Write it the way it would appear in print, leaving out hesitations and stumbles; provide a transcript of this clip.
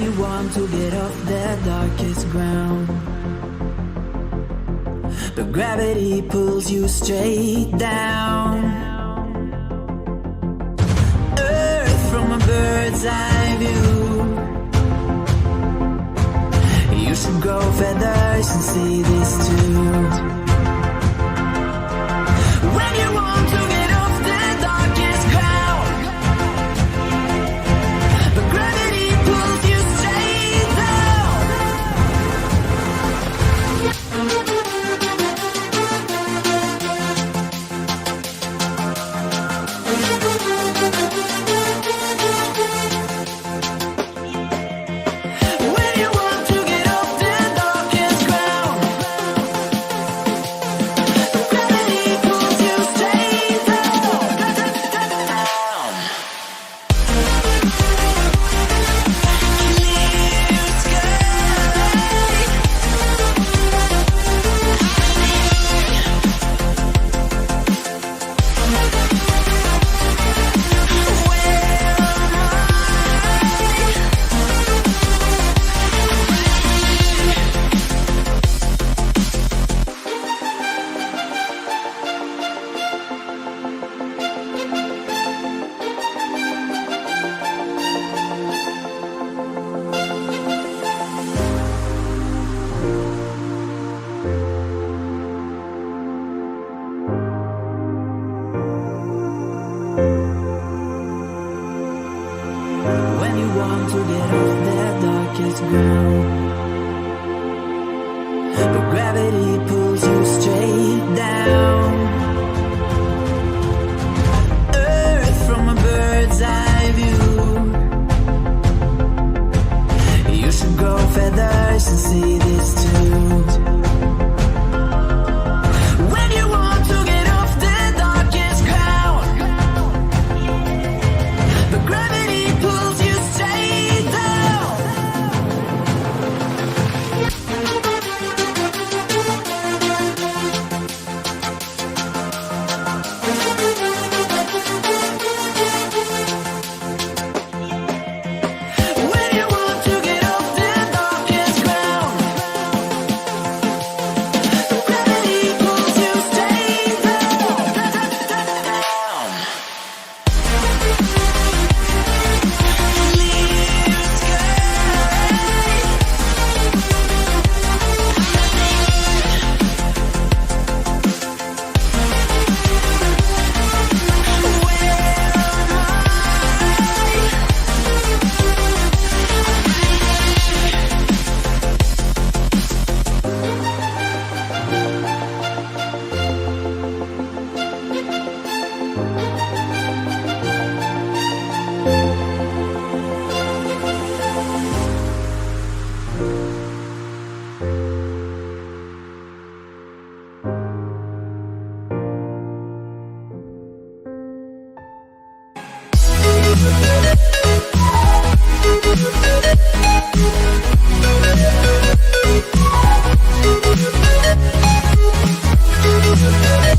you want to get off the darkest ground, but gravity pulls you straight down. Earth from a bird's eye view. You should grow feathers and see this too. When you want to get off the darkest ground, but gravity pulls you straight down. When you want to get off the darkest ground, but gravity pulls you straight down. Clear sky. When you want to get off the darkest ground, but gravity pulls you straight down. Earth from a bird's eye view. You should grow feathers and see this too. When you want to get off the darkest ground, but gravity pulls you straight down. When you want to get off the darkest ground, but gravity pulls you straight down. Clear sky. We'll be right back.